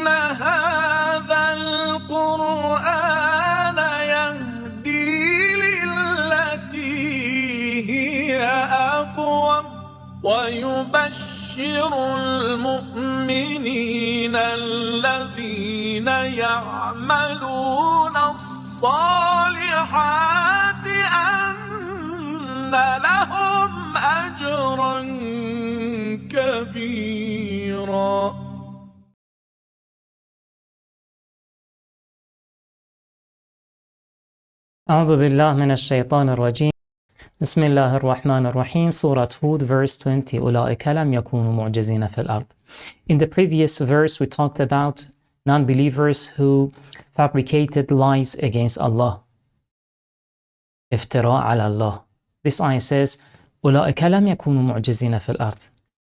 هذا القرآن يهدي للتي هي أقوم ويبشر المؤمنين الذين يعملون الصالحات أن لهم أجرا كبيرا. أعوذ بالله من الشيطان الرجيم. بسم الله الرحمن الرحيم. Surah Hud, verse 20. أولئك لم يكونوا معجزين في الأرض. In the previous verse, we talked about non-believers who fabricated lies against Allah. افتراء على الله. This ayah says, أولئك لم يكونوا معجزين في الأرض.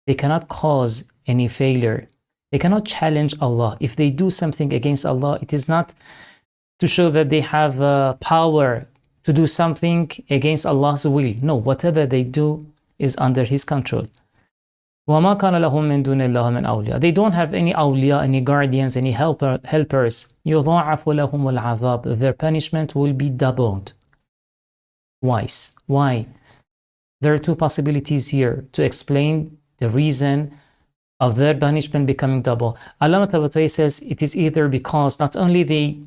They cannot cause any failure. They cannot challenge Allah. If they do something against Allah, it is not to show that they have power to do something against Allah's will. No, whatever they do is under His control. وَمَا كَانَ لَهُم مِّن دُونِ اللَّهِ مِنْ أَوْلِيَاء. They don't have any awliya, any guardians, any helpers. يُضَاعَفُ لَهُمُ الْعَذَابُ. Their punishment will be doubled. Twice. Why? There are two possibilities here to explain the reason of their punishment becoming double. Allah Ta'ala says it is either because not only they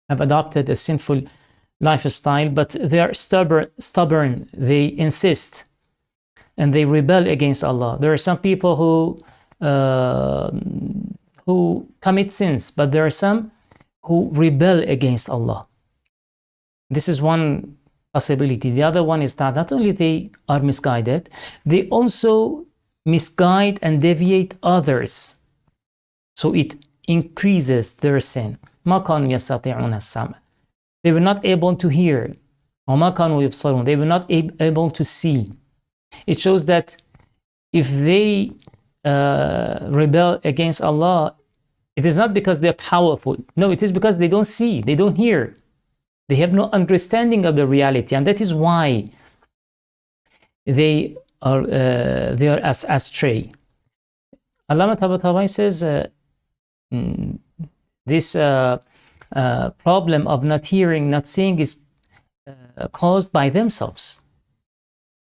have adopted a sinful lifestyle, but they are stubborn, they insist, and they rebel against Allah. There are some people who commit sins, but there are some who rebel against Allah. This is one possibility. The other one is that not only they are misguided, they also misguide and deviate others. So it increases their sin. ما كانوا يستطيعون السمع. They were not able to hear. وما كانوا يبصرون. They were not able to see. It shows that if they rebel against Allah, it is not because they're powerful. No, it is because they don't see, they don't hear. They have no understanding of the reality, and that is why they are astray. Allah Ta'ala says this problem of not hearing, not seeing is caused by themselves.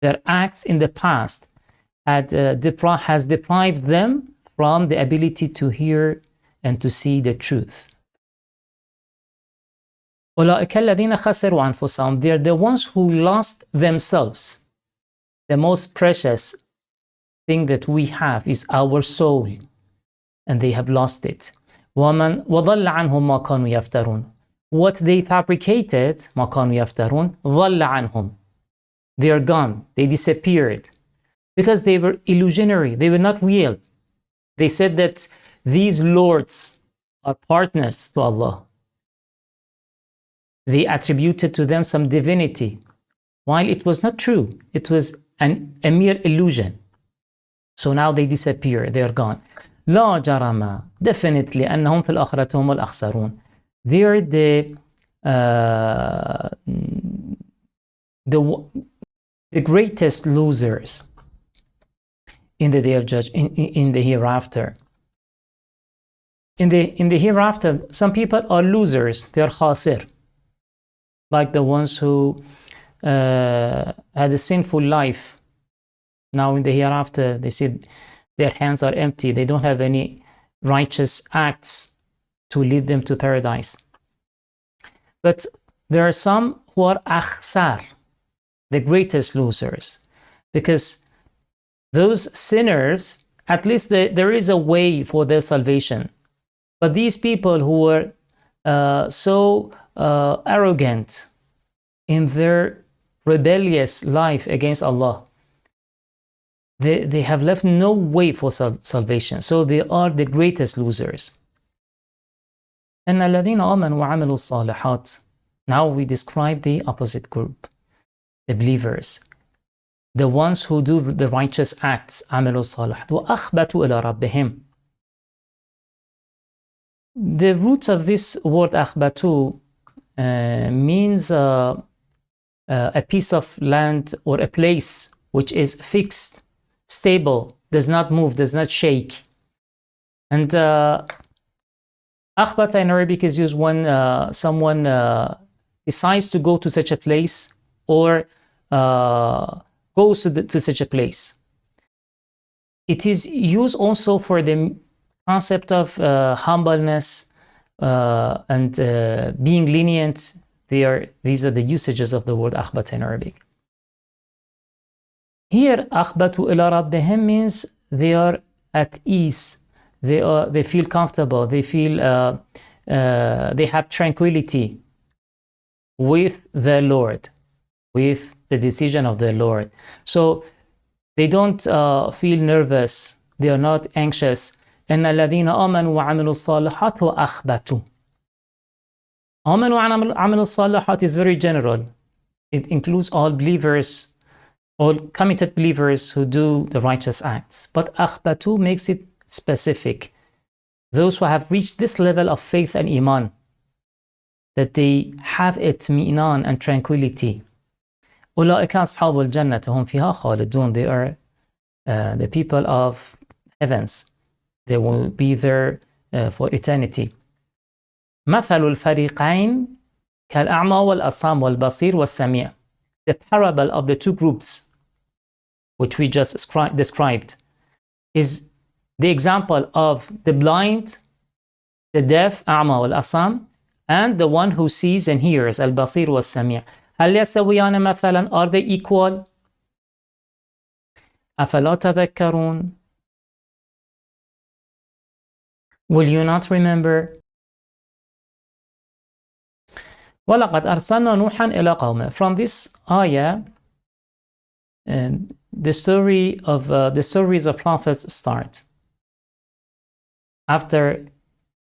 Their acts in the past has deprived them from the ability to hear and to see the truth. أولئك الذين خسروا أنفسهم. They are the ones who lost themselves. The most precious thing that we have is our soul, and they have lost it. وَضَلَّ عَنْهُمْ مَا كَانُوا يَفْتَرُونَ. What they fabricated, مَا كَانُوا يَفْتَرُونَ, ضَلَّ عَنْهُمْ. They are gone. They disappeared. Because they were illusionary. They were not real. They said that these lords are partners to Allah. They attributed to them some divinity, while it was not true. It was a mere illusion. So now they disappear. They are gone. لا جرم. Definitely أنهم في الآخرة هم الأخسرون. They are the greatest losers in the day of judgment, in the hereafter. In the hereafter, some people are losers. They are khasir, like the ones who had a sinful life. Now in the hereafter, they see their hands are empty. They don't have any righteous acts to lead them to paradise. But there are some who are akhsar, the greatest losers, because those sinners, at least there is a way for their salvation. But these people who were so arrogant in their rebellious life against Allah, they have left no way for salvation. So they are the greatest losers. أن الذين آمنوا وعملوا الصالحات. Now we describe the opposite group, the believers, the ones who do the righteous acts. عملوا الصالحات وأخبتوا إلى ربهم. The roots of this word أخبتوا means a piece of land or a place which is fixed, stable, does not move, does not shake. And Akhbata in Arabic is used when someone decides to go to such a place or goes to such a place. It is used also for the concept of humbleness and being lenient. These are the usages of the word akhbata in Arabic. Here, akhbatu ila rabbihim means they are at ease. They feel comfortable. They feel they have tranquility with the Lord, with the decision of the Lord. So they don't feel nervous. They are not anxious. إن الذين آمنوا وعملوا الصالحات وأخبتوا. آمنوا وعملوا الصالحات is very general. It includes all believers, all committed believers who do the righteous acts. But أخبتوا makes it specific. Those who have reached this level of faith and iman, that they have itminan and tranquility. أولئك أصحاب الجنة هم فيها خالدون. They are the people of heavens. They will be there for eternity. مثل الفريقين كالأعمى والأصم والبصير والسميع. The parable of the two groups, which we just described, is the example of the blind, the deaf, أعمى والأصم, and the one who sees and hears, البصير والسميع. هل يستويان مثلا? Are they equal? أفلا تذكرون? Will you not remember? وَلَقَدْ أَرْسَلْنَا نُوحًا إِلَى قَوْمِهِ. From this ayah, the stories of prophets start. After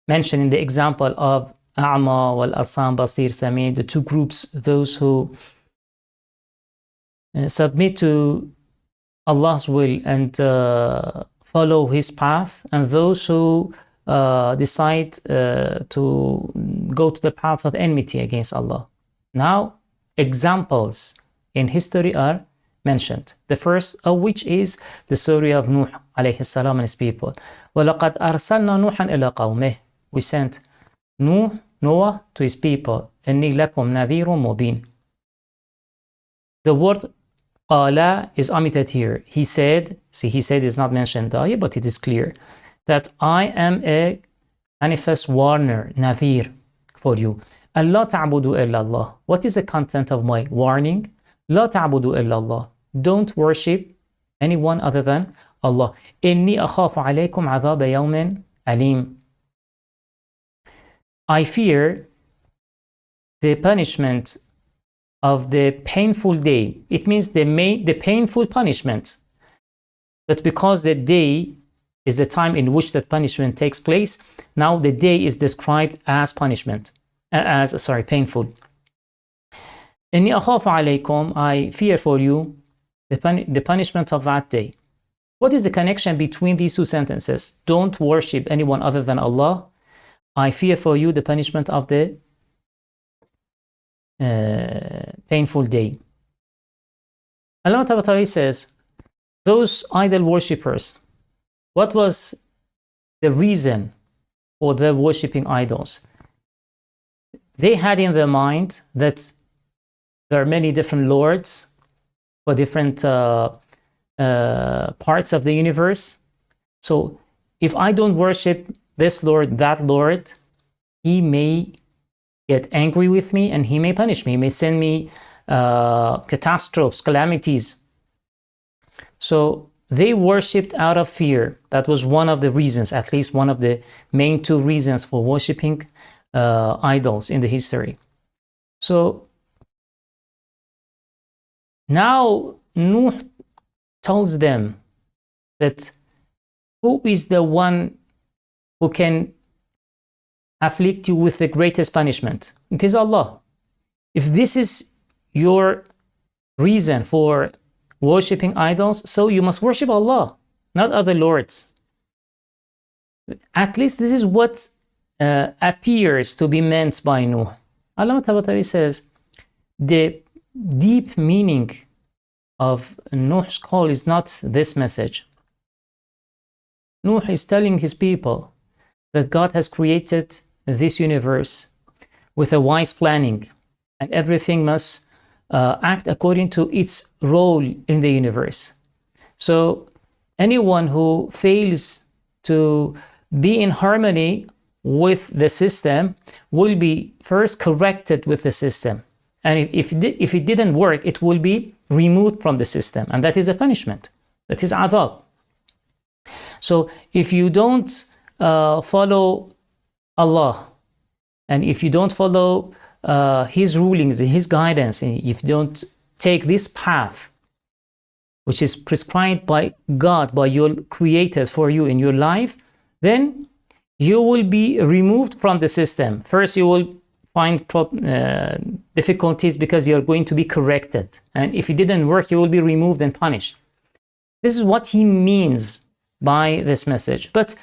mentioning the example of A'ma wal Asam Basir Sami, the two groups, those who submit to Allah's will and follow His path, and those who decide to go to the path of enmity against Allah. Now, examples in history are mentioned. The first of which is the story of Nuh alayhi salam and his people. وَلَقَدْ أَرْسَلْنَا نُوحًا إِلَى قَوْمِهِ. We sent Noah to his people. إِنِّي لَكُمْ نَذِيرٌ مُبِينٌ. The word قَالَ is omitted here. He said, see, he said is not mentioned there, but it is clear that I am a manifest warner, Nadir, for you. Allah ta'budu illa Allah. What is the content of my warning? La ta'budu illa Allah. Don't worship anyone other than Allah. Inni akhafu alaykum adhab yawmin alim. I fear the punishment of the painful day. It means the painful punishment. But because the day is the time in which that punishment takes place, now the day is described as punishment, painful. Inni akhafu alaykum, I fear for you the punishment of that day. What is the connection between these two sentences? Don't worship anyone other than Allah. I fear for you the punishment of the painful day. Allah Ta'ala says, those idol worshippers, what was the reason for their worshipping idols? They had in their mind that there are many different lords for different parts of the universe. So if I don't worship this lord, that lord, he may get angry with me and he may punish me. He may send me catastrophes, calamities. So they worshipped out of fear. That was one of the reasons, at least one of the main two reasons for worshipping idols in the history. So now Nuh tells them that who is the one who can afflict you with the greatest punishment? It is Allah. If this is your reason for worshipping idols, so you must worship Allah, not other lords. At least this is what appears to be meant by Nuh. Allah Ta'ala says the deep meaning of Nuh's call is not this message. Nuh is telling his people that God has created this universe with a wise planning, and everything must act according to its role in the universe. So anyone who fails to be in harmony with the system will be first corrected with the system. And if it didn't work, it will be removed from the system. And that is a punishment. That is adhab. So if you don't follow Allah, and if you don't follow His rulings, His guidance, and if you don't take this path, which is prescribed by God, by your Creator for you in your life, then you will be removed from the system. First, you will find difficulties because you're going to be corrected. And if it didn't work, you will be removed and punished. This is what he means by this message. But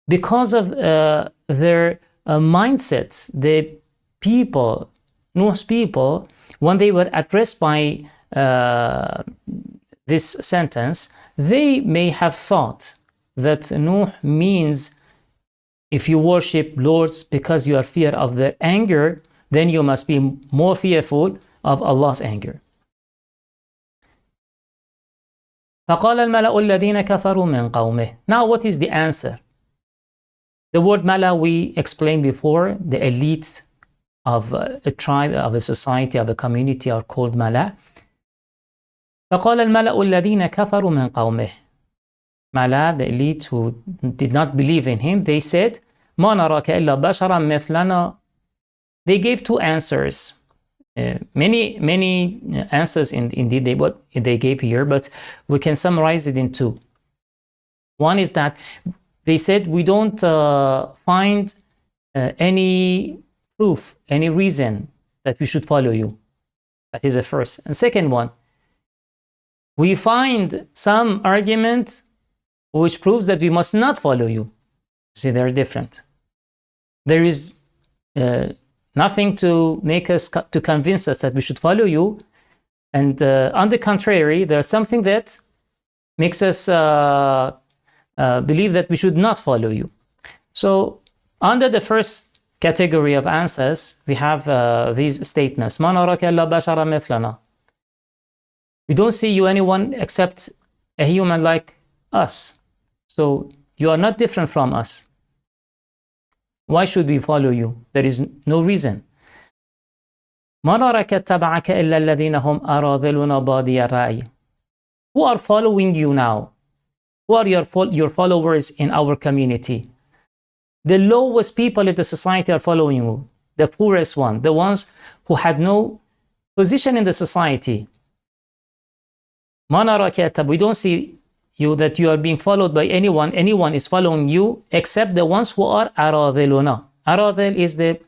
because of their mindsets, the people, Nuh's people, when they were addressed by this sentence, they may have thought that Nuh means if you worship lords because you are fear of their anger, then you must be more fearful of Allah's anger. فقال الملأ الذين كفروا من قومه. Now what is the answer? The word mala we explained before. The elites of a tribe, of a society, of a community are called mala. فقال الملأ الذين كفروا من قومه. Mala, the elite who did not believe in him, they said, ما نراك إلا بشرا مثلنا. They gave two answers. Many answers indeed what they gave here, but we can summarize it in two. One is that they said, we don't find any proof, any reason that we should follow you. That is the first. And second one, we find some argument which proves that we must not follow you. See, they're different. There is nothing to make us, to convince us that we should follow you. And on the contrary, there's something that makes us believe that we should not follow you. So under the first category of answers, we have these statements. ما نراك إلا بشرا مثلنا. We don't see you anyone except a human like us. So you are not different from us. Why should we follow you? There is no reason. ما نراك اتبعك إلا الذين هم أراذلنا بادي الرأي. Who are following you now? Who are your followers in our community? The lowest people in the society are following you. The poorest one, the ones who had no position in the society. ما نراك. We don't see you that you are being followed by anyone. Anyone is following you except the ones who are aradhiluna. Aradhil is the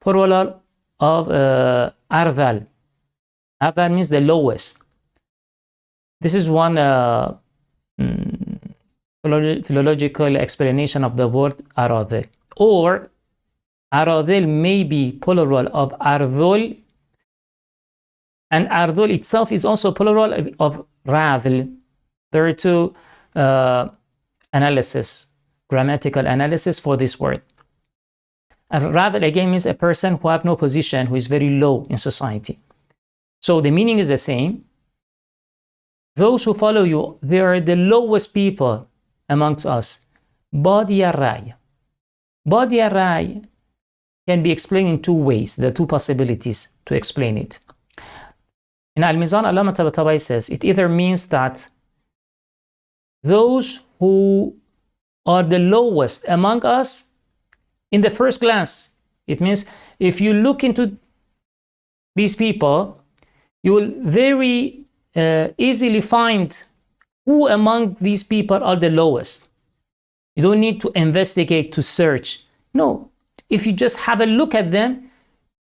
plural of ardhal. Ardhal means the lowest. This is one philological explanation of the word aradhil. Or aradhil may be plural of ardhul, and ardhul itself is also plural of radhl. There are two analysis, grammatical analysis for this word. Radhl again means a person who have no position, who is very low in society. So the meaning is the same. Those who follow you, they are the lowest people amongst us. Badi ar-ray. Badi ar-ray can be explained in two ways. There are two possibilities to explain it. In al-Mizan, Allama Tabatabai says, it either means that those who are the lowest among us, in the first glance, it means if you look into these people, you will very easily find who among these people are the lowest. You don't need to investigate, to search. No, if you just have a look at them,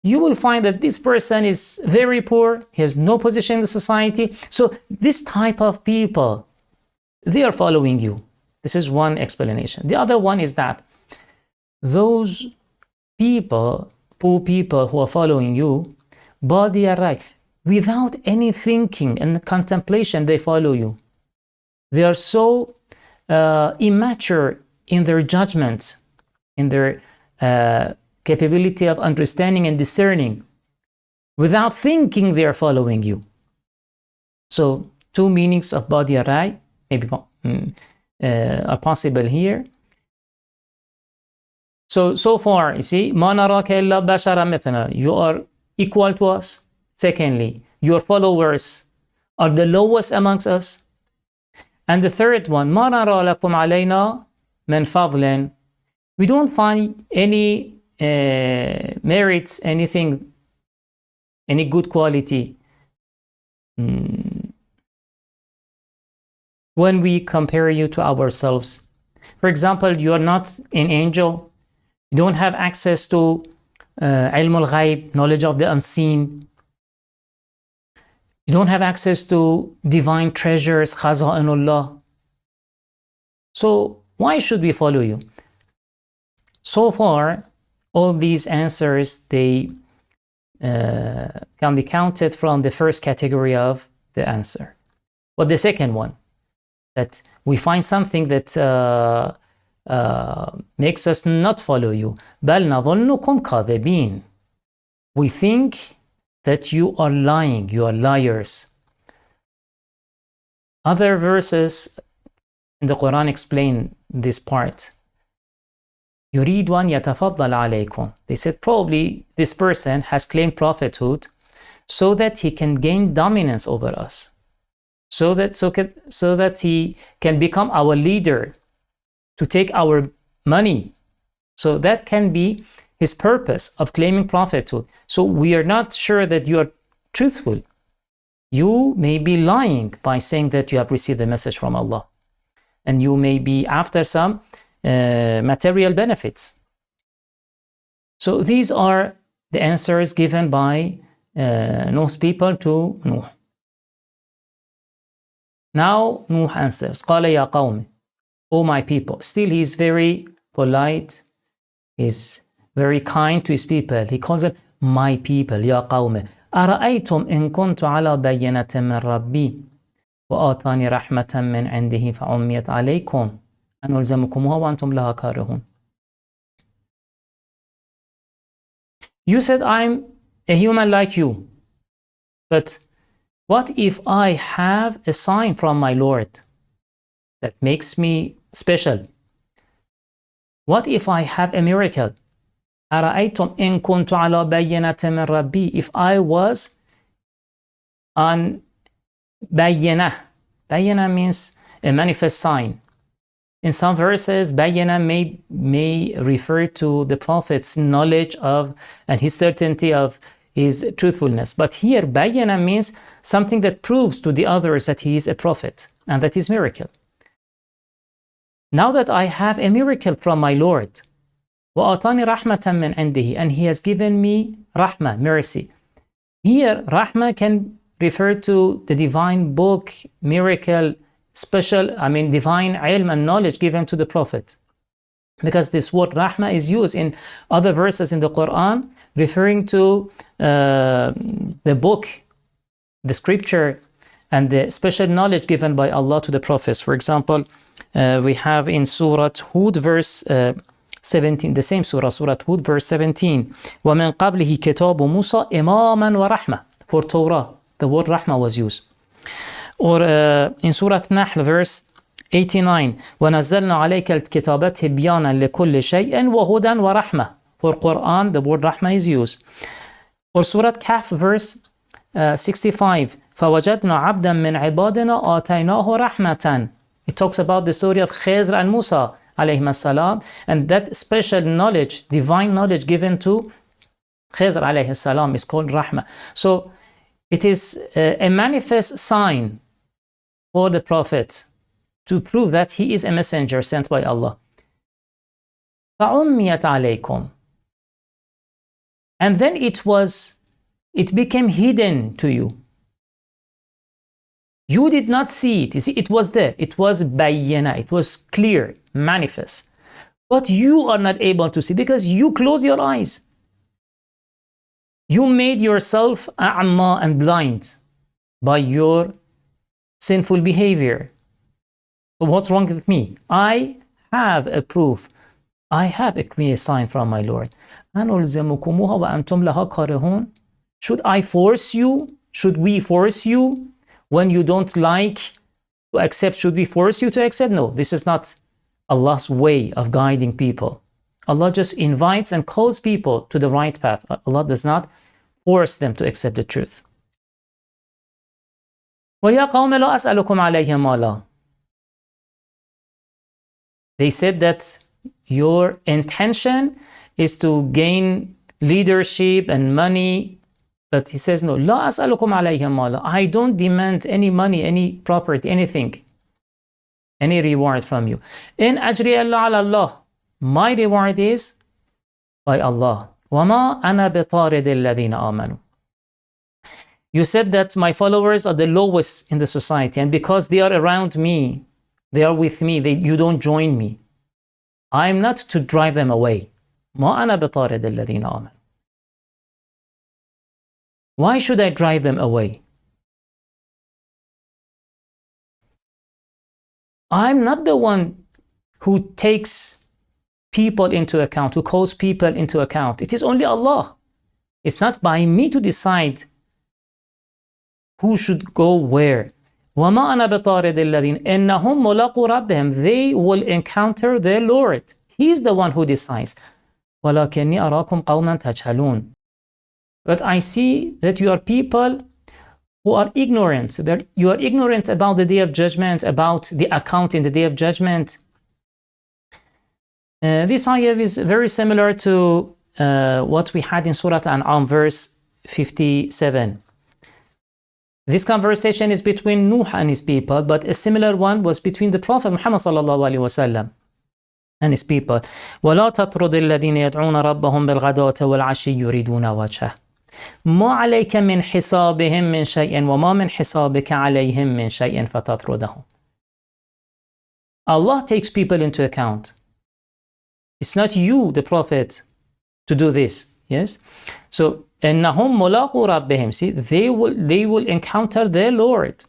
you will find that this person is very poor, he has no position in the society. So this type of people, they are following you. This is one explanation. The other one is that those people, poor people who are following you, badi ar-ray, without any thinking and contemplation, they follow you. They are so immature in their judgment, in their capability of understanding and discerning. Without thinking, they are following you. So, two meanings of badi rai maybe are possible here. So far, you see, ما نراك إلا بشرا مثلنا. You are equal to us. Secondly, your followers are the lowest amongst us. And the third one, ما نرى لكم علينا من فضل. We don't find any merits, anything, any good quality when we compare you to ourselves. For example, you are not an angel. You don't have access to ilm al-ghayb, knowledge of the unseen. You don't have access to divine treasures, khaza'inullah. So why should we follow you? So far, all these answers, they can be counted from the first category of the answer. But the second one, that we find something that makes us not follow you. بَلْ نَظُنُّكُمْ كَاذِبِينَ. We think that you are lying, you are liars. Other verses in the Quran explain this part. يُرِيدُ أَنْ يَتَفَضَّلَ عَلَيْكُمْ. They said probably this person has claimed prophethood so that he can gain dominance over us. So that he can become our leader, to take our money. So that can be his purpose of claiming prophethood. So we are not sure that you are truthful. You may be lying by saying that you have received a message from Allah. And you may be after some material benefits. So these are the answers given by Nuh's people to Nuh. Now Nuh answers, قال يا قوم, O my people. Still he is very polite, he's very kind to his people. He calls them my people, يا قوم. أرأيتم إن كنت على بينة من ربي وآتاني رحمة من عنده فعميت عليكم أن ألزمكموها وأنتم لها كارهون. You said I'm a human like you, but what if I have a sign from my Lord that makes me special? What if I have a miracle? أرأيتم إن كنت على بينة من ربي. If I was on بينة. بينة means a manifest sign. In some verses, بينة may refer to the Prophet's knowledge of and his certainty of his truthfulness. But here, بينة means something that proves to the others that he is a prophet and that is miracle. Now that I have a miracle from my Lord, وَأَعْطَانِي رَحْمَةً مِّنْ عِنْدِهِ, and he has given me rahmah, mercy. Here, rahmah can refer to the divine book, miracle, divine ilm and knowledge given to the Prophet. Because this word rahmah is used in other verses in the Quran, referring to the book, the scripture, and the special knowledge given by Allah to the prophets. For example, we have in Surah Hud, verse 17, the same surah, Surah Hud, verse 17. وَمِن قَبْلِهِ كِتَابُ مُوسَى إِمَامًا وَرَحْمَةً. For Torah, the word rahmah was used. Or in Surah Nahl, verse 89. وَنَزَّلْنَا عَلَيْكَ الْكِتَابَ تِبْيَانًا لِكُلِّ شَيْءٍ وَهُدًى وَرَحْمَةً. For Quran, the word rahmah is used. Or Surah Kahf, verse 65. فَوَجَدْنَا عَبْدًا مِّنْ عِبَادِنَا آتَيْنَاهُ رَحْمَةً. It talks about the story of Khizr and Musa alayhim salam, and that special knowledge, divine knowledge given to Khizr alayhi salam is called rahmah. So it is a manifest sign for the Prophet to prove that he is a messenger sent by Allah. فَعُمِّيَتْ عَلَيْكُمْ. And then it became hidden to you. You did not see it. You see, it was there. It was bayyana. It was clear, manifest. But you are not able to see because you close your eyes. You made yourself a'ma and blind by your sinful behavior. So what's wrong with me? I have a proof I have a clear sign from my Lord. أَنُلْزِمُكُمُوهَا وَأَنْتُمْ لَهَا كَارِهُونَ. Should I force you? Should we force you when you don't like to accept? Should we force you to accept? No, this is not Allah's way of guiding people. Allah just invites and calls people to the right path. Allah does not force them to accept the truth. وَيَا قَوْمَ لَا أَسْأَلُكُمْ عَلَيْهِ مَالًا. They said that your intention is to gain leadership and money. But he says, no, لا أسألكم عليه مالا. I don't demand any money, any property, anything, any reward from you. إن أجري إلا على الله. My reward is by Allah. وما أنا بطارد الذين آمنوا. You said that my followers are the lowest in the society, and because they are around me, they are with me, you don't join me. I'm not to drive them away. ما أنا بطارد الذين آمنوا. Why should I drive them away? I'm not the one who takes people into account, who calls people into account. It is only Allah. It's not by me to decide who should go where. وَمَا أَنَا بِطَارِدِ الَّذِينَ إِنَّهُمْ مُلَقُوا رَبِّهِمْ. They will encounter their Lord. He's the one who decides. وَلَكِنِّي أَرَاكُمْ قَوْمًا تَجْهَلُونَ. But I see that you are people who are ignorant. That you are ignorant about the Day of Judgment, about the account in the Day of Judgment. This ayah is very similar to what we had in Surah An'am, verse 57. This conversation is between Nuh and his people, but a similar one was between the Prophet Muhammad sallallahu alaihi wasallam and his people. وَلَا تَطْرُدِ الَّذِينَ يَدْعُونَ رَبَّهُمْ بِالْغَدَاةِ وَالْعَشِيِّ يُرِيدُونَ وَجْهَهُ ما عليك من حسابهم من شيء وما من حسابك عليهم من شيء فتطردهم. Allah takes people into account. It's not you, the Prophet, to do this. Yes? So, إنهم ملاقو ربهم. See, they will encounter their Lord.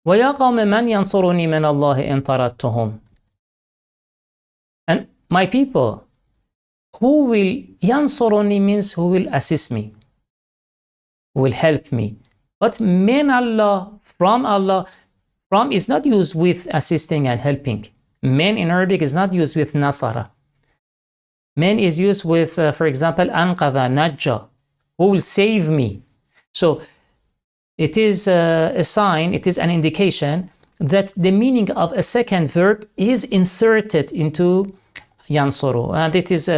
ويا قوم من ينصرني من الله إن طردتهم. And my people, who will ينصرني means who will assist me, who will help me. But min Allah, from is not used with assisting and helping. Min in Arabic is not used with nasara. Min is used with, for example, anqadha, najja, who will save me. So it is a sign, it is an indication that the meaning of a second verb is inserted into yansuru. And it is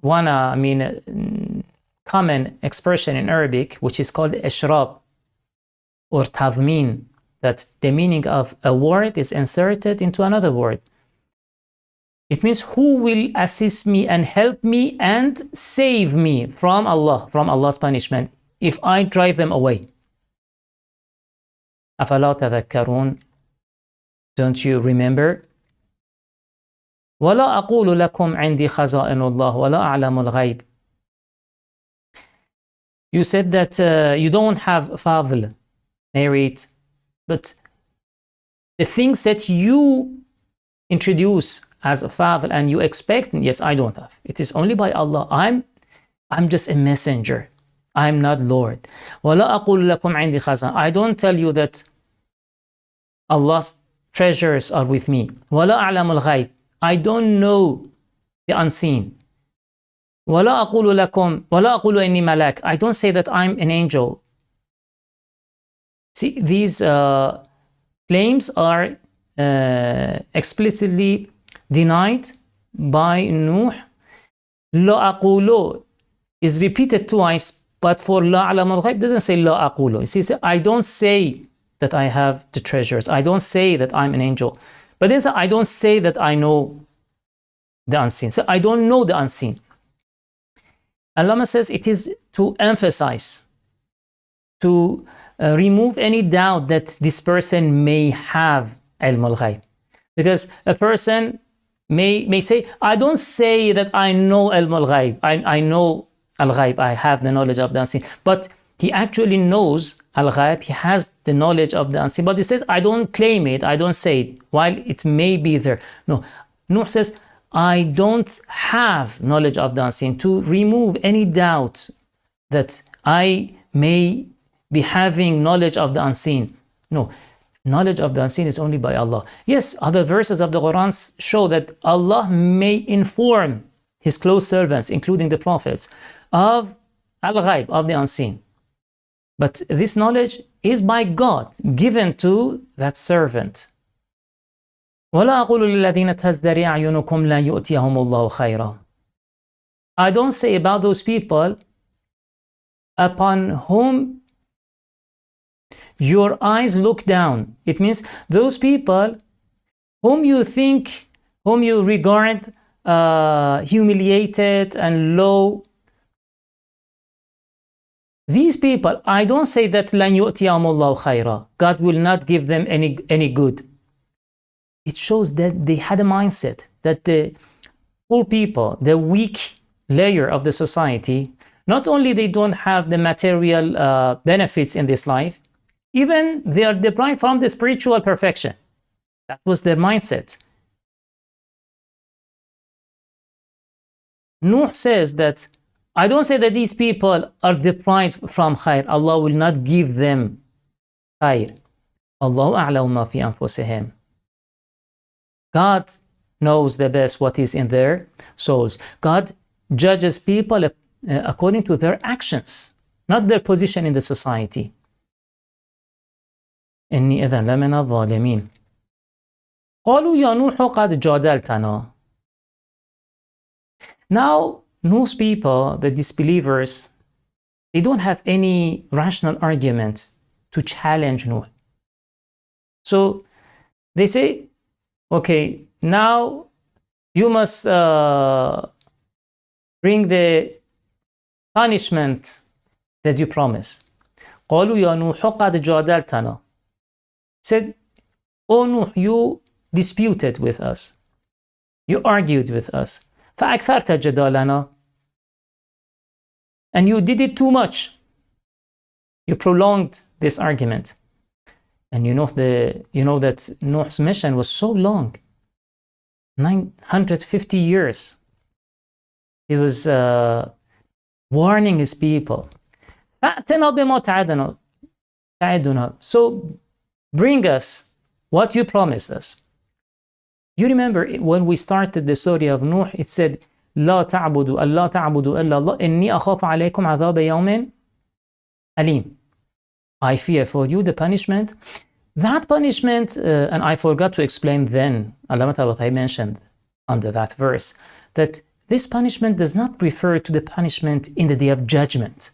one common expression in Arabic, which is called ishrab or tadmin, that the meaning of a word is inserted into another word. It means who will assist me and help me and save me from Allah, from Allah's punishment, if I drive them away. أَفَلَا تَذَكَّرُونَ. Don't you remember? وَلَا أَقُولُ لَكُمْ عِنْدِي خَزَائِنُ اللَّهِ وَلَا أَعْلَمُ الْغَيْبِ. You said that you don't have fadl, merit, but the things that you introduce as a fadl and you expect, yes, I don't have. It is only by Allah. I'm just a messenger. I'm not Lord. وَلَا أَقُولُ لَكُمْ عِنْدِي خَزَائِنُ. I don't tell you that Allah's treasures are with me. وَلَا أَعْلَمُ الْغَيْبِ. I don't know the unseen. وَلَا أَقُولُ إِنِّي مَلَكٌ. I don't say that I'm an angel. See, these claims are explicitly denied by Nuh. لَا أَقُولُ is repeated twice, but for لَا أَعْلَمُ الْغَيْبِ doesn't say لَا أَقُولُ. It says, I don't say that I have the treasures. I don't say that I'm an angel. But then I don't say that I know the unseen. So I don't know the unseen. Allah says it is to emphasize, to remove any doubt that this person may have ilm al-ghayb. Because a person may say, I don't say that I know ilm al-ghayb. I know al-ghayb. I have the knowledge of the unseen. But He actually knows al-ghaib, he has the knowledge of the unseen, but he says, I don't claim it, I don't say it, while it may be there. No, Nuh says, I don't have knowledge of the unseen, to remove any doubt that I may be having knowledge of the unseen. No, knowledge of the unseen is only by Allah. Yes, other verses of the Quran show that Allah may inform His close servants, including the prophets, of al-ghaib, of the unseen. But this knowledge is by God, given to that servant. وَلَا أَقُولُ لِلَّذِينَ تَزْدَرِي أَعْيُنُكُمْ لَا يُؤْتِيَهُمُ اللَّهُ خَيْرًا. I don't say about those people upon whom your eyes look down. It means those people whom you think, whom you regard humiliated and low. These people, I don't say that لَنْ يُؤْتِيَهُمُ اللَّهُ خَيْرًا. God will not give them any good. It shows that they had a mindset that the poor people, the weak layer of the society, not only they don't have the material benefits in this life, even they are deprived from the spiritual perfection. That was their mindset. Nuh says that, I don't say that these people are deprived from khair. Allah will not give them khair. Allahu a'lamu ma fi anfusihim. God knows the best what is in their souls. God judges people according to their actions, not their position in the society. إني إذا لمن الظالمين. قالوا يا نوح قد جادلتنا. Now, Nuh's people, the disbelievers, they don't have any rational arguments to challenge Nuh. So they say, okay, now you must bring the punishment that you promise. قالوا يا نوح قد جادلتنا. Said, oh Nuh, you disputed with us. You argued with us. فأكثرت جدالنا. And you did it too much. You prolonged this argument. And you know that Nuh's mission was so long, 950 years. He was warning his people. فأتنا بما تعدنا. So bring us what you promised us. You remember when we started the story of Nuh, it said, لا تعبدوا ألا تعبدوا إلا الله إني أخاف عليكم عذاب يوم أليم. I fear for you the punishment. That punishment, and I forgot to explain then, what I mentioned under that verse, that this punishment does not refer to the punishment in the day of judgment.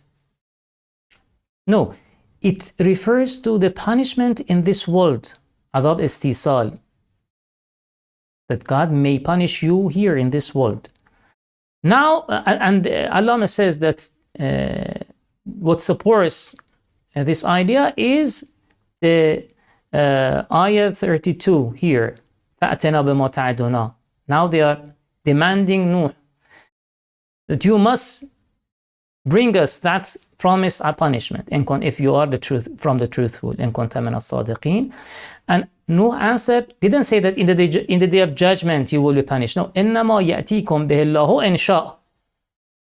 No, it refers to the punishment in this world, adab istisal, that God may punish you here in this world. Now, and Allah says that what supports this idea is the ayah 32 here. فَأْتِنَا بِمَا تَعِدُنَا. Now they are demanding Nuh that you must bring us that promised punishment if you are from the truthful. إِن كُنْتَ مِنَ الصَّادِقِينَ. And Nuh answered, didn't say that in the day of judgment you will be punished. No, إِنَّمَا يَأْتِيكُمْ بِهِ اللَّهُ إِنْ شَاءَ.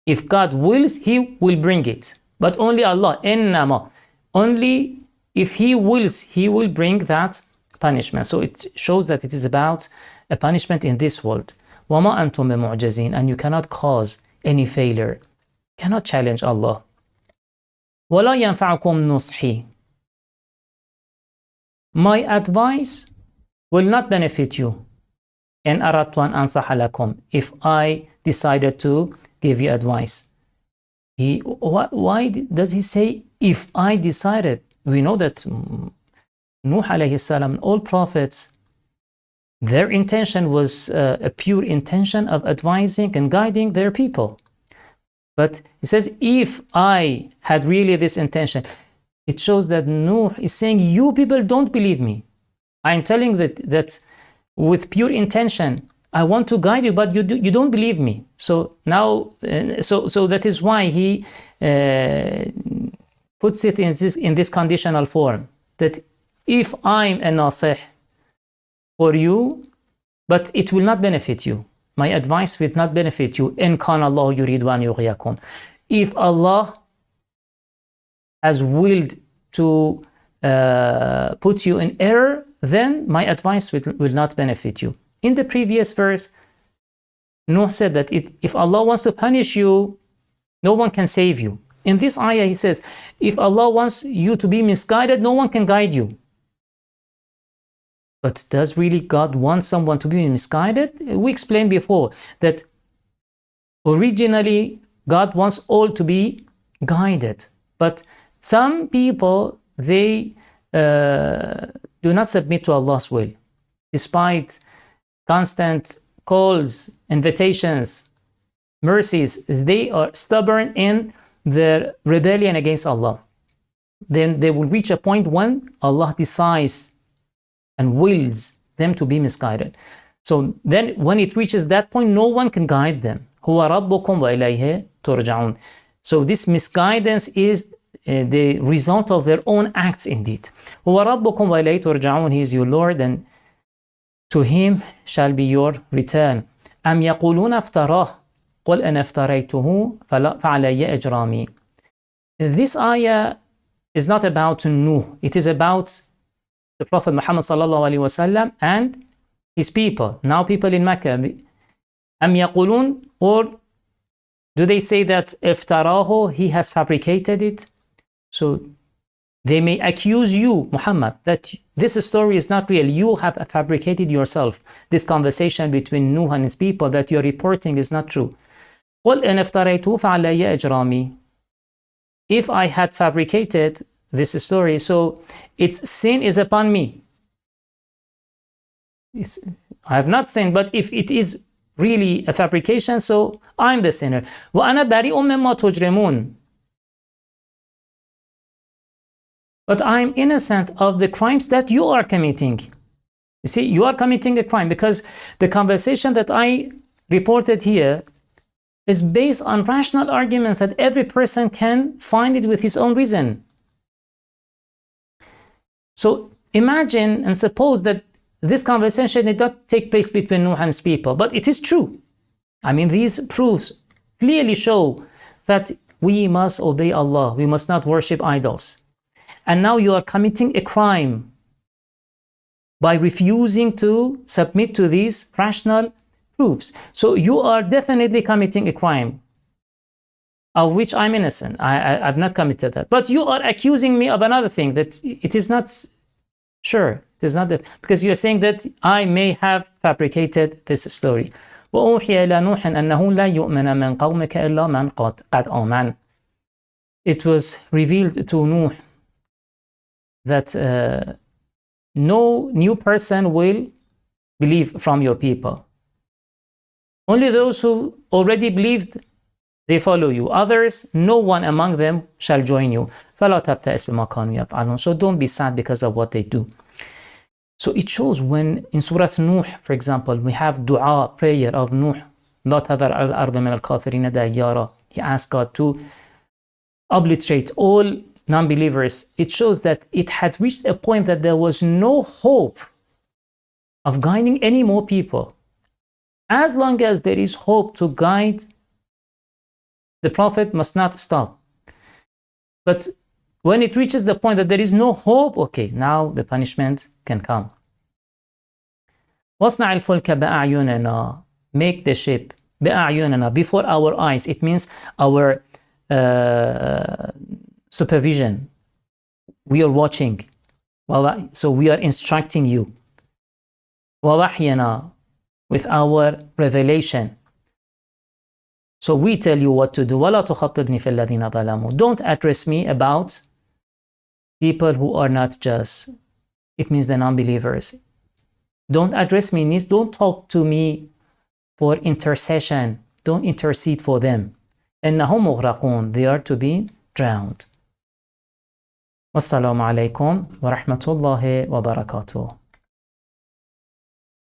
If God wills, He will bring it. But only Allah, إِنَّمَا. Only if He wills, He will bring that punishment. So it shows that it is about a punishment in this world. وَمَا أَنْتُمْ بِمُعْجَزِينَ. And you cannot cause any failure. You cannot challenge Allah. وَلَا يَنْفَعُكُمْ نُصْحِي. My advice will not benefit you. إِنْ أَرَدْتُ أَنْ أَنْصَحَ لَكُمْ. If I decided to give you advice. Why does he say, if I decided? We know that Nuh alayhi salam, all prophets, their intention was a pure intention of advising and guiding their people. But he says, if I had really this intention, it shows that Nuh is saying, you people don't believe me. I'm telling that with pure intention, I want to guide you, but you don't believe me. So now, so that is why he puts it in this conditional form, that if I'm a nasih for you, but it will not benefit you. My advice will not benefit you. إن كان الله يريد أن يغويكم. If Allah has willed to put you in error, then my advice will not benefit you. In the previous verse, Nuh said that if Allah wants to punish you, no one can save you. In this ayah, he says, if Allah wants you to be misguided, no one can guide you. But does really God want someone to be misguided? We explained before that originally God wants all to be guided. But some people, they do not submit to Allah's will. Despite constant calls, invitations, mercies, they are stubborn in their rebellion against Allah. Then they will reach a point when Allah decides and wills them to be misguided. So then when it reaches that point, no one can guide them. هُوَ رَبُّكُمْ وَإِلَيْهِ تُرْجَعُونَ. So this misguidance is the result of their own acts indeed. هُوَ رَبُّكُمْ وَإِلَيْهِ تُرْجَعُونَ. He is your Lord, and to Him shall be your return. أَمْ يَقُولُونَ افْتَرَاهُ قُلْ أَنَا افْتَرَيْتُهُ فَعَلَيَّ إِجْرَامِي. This ayah is not about Nuh. It is about the Prophet Muhammad sallallahu alaihi wasallam and his people. Now people in Mecca, أَمْ يَقُولُونَ, or do they say that افتراه, he has fabricated it? So they may accuse you, Muhammad, that this story is not real. You have fabricated yourself. This conversation between Nuh and his people that you're reporting is not true. قُلْ إِنْ افْتَرَيْتُهُ فَعَلَيَّ إِجْرَامِي. If I had fabricated this story, so its sin is upon me. I have not sinned, but if it is really a fabrication, so I'm the sinner. وَأَنَا بَرِيءٌ مِّمَّا تُجْرِمُونَ. But I'm innocent of the crimes that you are committing. You see, you are committing a crime because the conversation that I reported here is based on rational arguments that every person can find it with his own reason. So imagine and suppose that this conversation did not take place between Nuh and his people, but it is true. I mean, these proofs clearly show that we must obey Allah. We must not worship idols. And now you are committing a crime by refusing to submit to these rational proofs. So you are definitely committing a crime of which I'm innocent. I've not committed that. But you are accusing me of another thing that it is not sure. It is not that, because you are saying that I may have fabricated this story. وَأُوحِيَ إِلَى نُوحٍ أَنَّهُ لَا يُؤْمِنَ مِنْ قَوْمِكَ إِلَّا مَنْ قَدْ آمَنَ. It was revealed to Nuh that no new person will believe from your people. Only those who already believed, they follow you. Others, no one among them shall join you. فَلَا تَبْتَئِسْ بِمَا كَانُوا يَفْعَلُونَ. So don't be sad because of what they do. So it shows when in Surah Nuh, for example, we have dua, prayer of Nuh. لَا تَذَرْ عَلَى الْأَرْضِ مِنَ الْكَافِرِينَ دَيَّارًا. He asked God to obliterate all non-believers. It shows that it had reached a point that there was no hope of guiding any more people. As long as there is hope to guide, the Prophet must not stop. But when it reaches the point that there is no hope, okay, now the punishment can come. وَاصْنَعِ الْفُلْكَ بِأَعْيُنِنَا. Make the ship بِأَعْيُنِنَا, before our eyes. It means our supervision. We are watching. So we are instructing you. وَوَحْيَنَا, with our revelation. So we tell you what to do. وَلَا تُخَطِّبْنِي فِي الَّذِينَ ظَلَمُوا. Don't address me about people who are not just. It means the non-believers. Don't address me means don't talk to me for intercession. Don't intercede for them. إِنَّهُمْ مُغْرَقُونَ. They are to be drowned. Wassalamu alaikum wa rahmatullahi wa barakatuh.